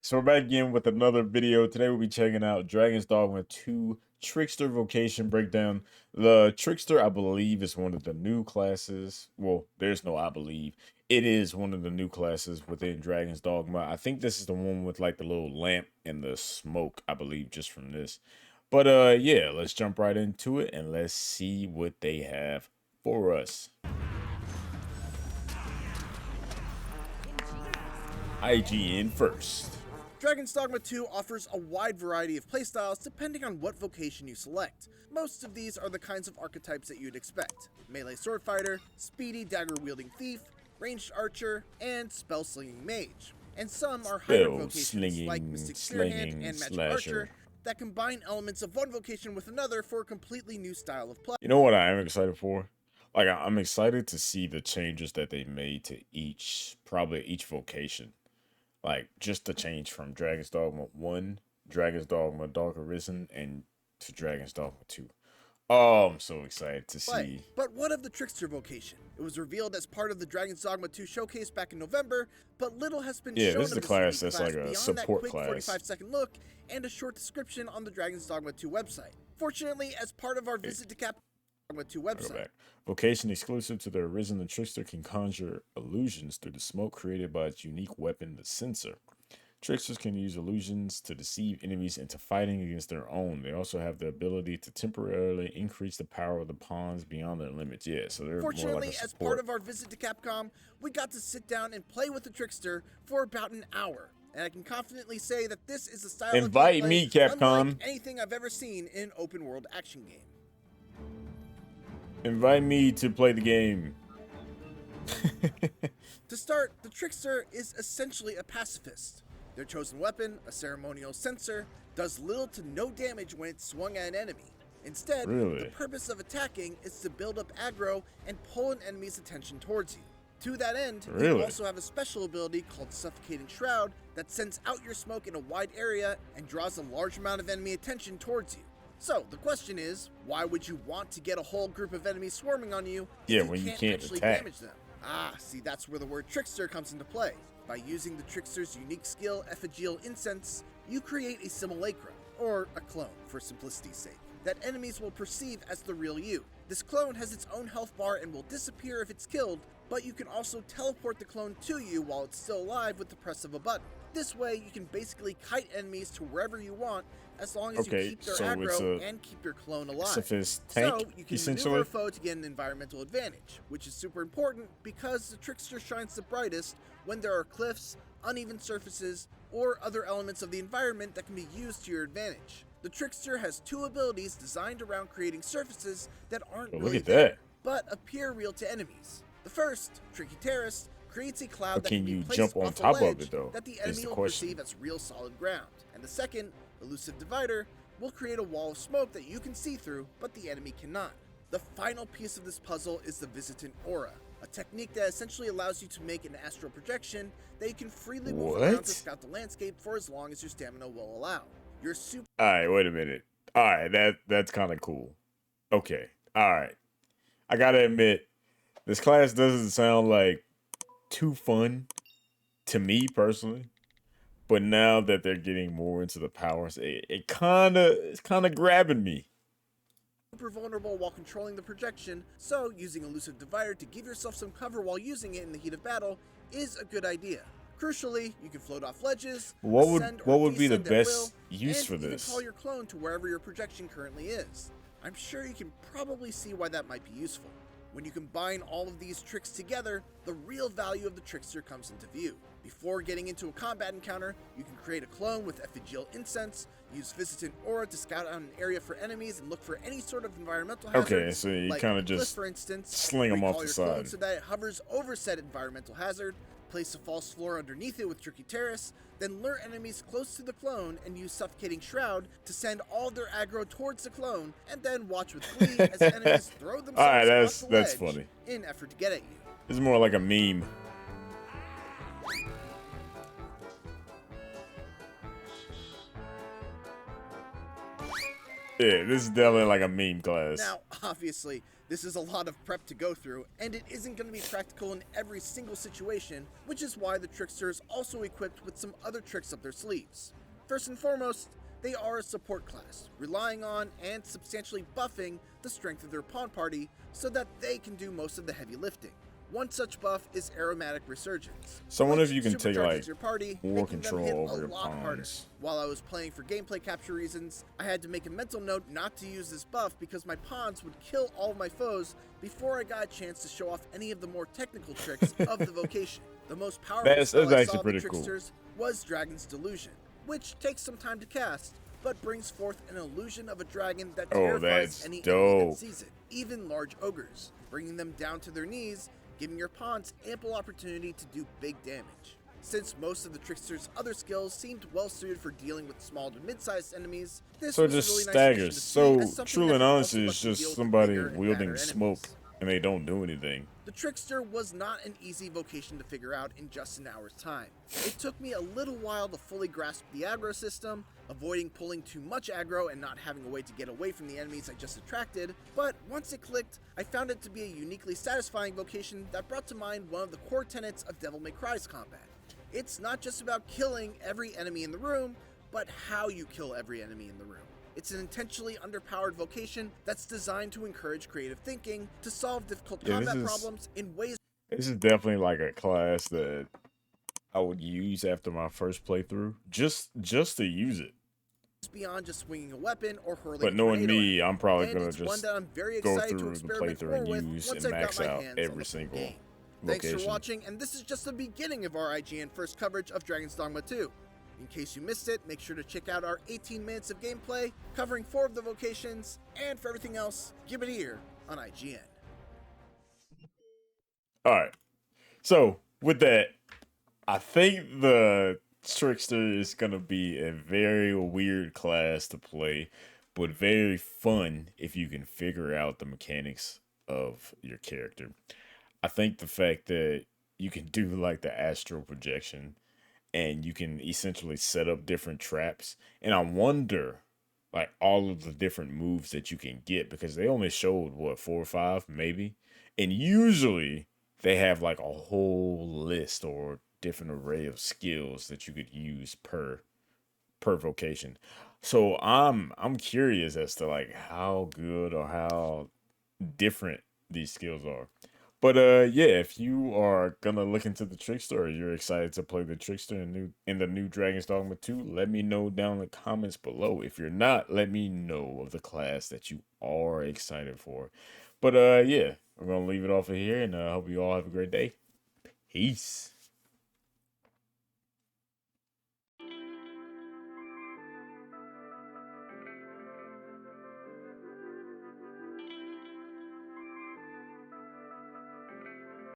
So we're back again with another video. Today we'll be checking out Dragon's Dogma 2 Trickster Vocation breakdown. The Trickster, I believe, is one of the new classes. Well, there's no I believe. It is one of the new classes within Dragon's Dogma. I think this is the one with like the little lamp and the smoke, I believe, just from this. But yeah, let's jump right into it and let's see what they have for us. IGN first. Dragon's Dogma 2 offers a wide variety of playstyles depending on what vocation you select. Most of these are the kinds of archetypes that you'd expect: melee sword fighter, speedy dagger-wielding thief, ranged archer, and spell-slinging mage. And some are hybrid vocations like Mystic Spearhand and Magic Archer that combine elements of one vocation with another for a completely new style of play. You know what I am excited for? Like I'm excited to see the changes that they made to probably each vocation. Like just the change from Dragon's Dogma 1, Dragon's Dogma Dark Arisen, and to Dragon's Dogma 2. Oh, I'm so excited to see. But what of the Trickster Vocation? It was revealed as part of the Dragon's Dogma 2 showcase back in November, but little has been shown this is of the this class unique that's like a beyond support that quick class. 45-second look and a short description on the Dragon's Dogma 2 website. Fortunately, as part of our visit to Dogma 2 website. Vocation exclusive to the Arisen, the Trickster can conjure illusions through the smoke created by its unique weapon, the Censer. Tricksters can use illusions to deceive enemies into fighting against their own. They also have the ability to temporarily increase the power of the pawns beyond their limits. Yeah, so they're Fortunately, more like a support. As part of our visit to Capcom, we got to sit down and play with the Trickster for about an hour. And I can confidently say that this is a style of gameplay Capcom. Unlike anything I've ever seen in an open world action game. Invite me to play the game. To start, the Trickster is essentially a pacifist. Their chosen weapon, a ceremonial censer, does little to no damage when it's swung at an enemy. Instead, the purpose of attacking is to build up aggro and pull an enemy's attention towards you. To that end, you also have a special ability called Suffocating Shroud that sends out your smoke in a wide area and draws a large amount of enemy attention towards you. So, the question is, why would you want to get a whole group of enemies swarming on you if you can't actually damage them? Ah, see, that's where the word Trickster comes into play. By using the Trickster's unique skill, Ephegeal Incense, you create a simulacrum, or a clone for simplicity's sake, that enemies will perceive as the real you. This clone has its own health bar and will disappear if it's killed, but you can also teleport the clone to you while it's still alive with the press of a button. This way, you can basically kite enemies to wherever you want, as long as you keep their aggro and keep your clone alive. So you can maneuver a foe to get an environmental advantage, which is super important because the Trickster shines the brightest when there are cliffs, uneven surfaces, or other elements of the environment that can be used to your advantage. The Trickster has two abilities designed around creating surfaces that aren't really there, but appear real to enemies. The first, Tricky Terrorist, creates a cloud that can be placed off a ledge that the enemy will perceive as real solid ground. And the second, Elusive Divider, will create a wall of smoke that you can see through, but the enemy cannot. The final piece of this puzzle is the Visitant Aura, a technique that essentially allows you to make an astral projection that you can freely move around to scout the landscape for as long as your stamina will allow. Alright, wait a minute. Alright, that's kind of cool. Okay, alright. I gotta admit, this class doesn't sound like too fun to me personally, but now that they're getting more into the powers, it's kind of grabbing me. Super vulnerable while controlling the projection, so using Elusive Divider to give yourself some cover while using it in the heat of battle is a good idea. Crucially, you can float off ledges, what would be the best use for this? Even call your clone to wherever your projection currently is. I'm sure you can probably see why that might be useful. When you combine all of these tricks together, the real value of the Trickster comes into view. Before getting into a combat encounter, you can create a clone with Ephegeal Incense, use Visitant Aura to scout out an area for enemies and look for any sort of environmental hazards. Okay, so you kind of just for instance, sling them off the side so that it hovers over said environmental hazard. Place a false floor underneath it with Tricky Terrace, then lure enemies close to the clone and use Suffocating Shroud to send all their aggro towards the clone, and then watch with glee as enemies throw themselves off the ledge funny. in effort to get at you. This is more like a meme. Yeah, this is definitely like a meme class. Now, obviously, This is a lot of prep to go through, and it isn't going to be practical in every single situation, which is why the Trickster is also equipped with some other tricks up their sleeves. First and foremost, they are a support class, relying on and substantially buffing the strength of their pawn party so that they can do most of the heavy lifting. One such buff is Aromatic Resurgence. So I wonder if you can take like your party, more control over your pawns. While I was playing for gameplay capture reasons, I had to make a mental note not to use this buff because my pawns would kill all of my foes before I got a chance to show off any of the more technical tricks of the vocation. The most powerful spell I saw of the Tricksters was Dragon's Delusion, which takes some time to cast, but brings forth an illusion of a dragon that terrifies any enemy that sees it, even large ogres, bringing them down to their knees, giving your pawns ample opportunity to do big damage. Since most of the Trickster's other skills seemed well suited for dealing with small to mid-sized enemies, this was just really staggers. Nice so truly and honestly, it's just somebody wielding smoke and they don't do anything. The Trickster was not an easy vocation to figure out in just an hour's time. It took me a little while to fully grasp the aggro system, avoiding pulling too much aggro and not having a way to get away from the enemies I just attracted, but once it clicked, I found it to be a uniquely satisfying vocation that brought to mind one of the core tenets of Devil May Cry's combat. It's not just about killing every enemy in the room, but how you kill every enemy in the room. It's an intentionally underpowered vocation that's designed to encourage creative thinking, to solve difficult combat problems in ways. This is definitely like a class that I would use after my first playthrough, just to use it. Beyond just swinging a weapon or hurling. But knowing me, I'm probably gonna just go through the playthrough and use and max out every single vocation. Thanks for watching, and this is just the beginning of our IGN first coverage of Dragon's Dogma 2. In case you missed it, make sure to check out our 18 minutes of gameplay covering 4 of the vocations, and for everything else, give it a ear on IGN. Alright, so with that, I think the Trickster is going to be a very weird class to play, but very fun if you can figure out the mechanics of your character. I think the fact that you can do like the astral projection and you can essentially set up different traps, and I wonder like all of the different moves that you can get, because they only showed what, 4 or 5 maybe, and usually they have like a whole list or different array of skills that you could use per vocation. So I'm curious as to like how good or how different these skills are. But yeah, if you are gonna look into the Trickster, or you're excited to play the Trickster in the new Dragon's Dogma 2, let me know down in the comments below. If you're not, let me know of the class that you are excited for. But yeah, we're gonna leave it off of here, and I hope you all have a great day. Peace.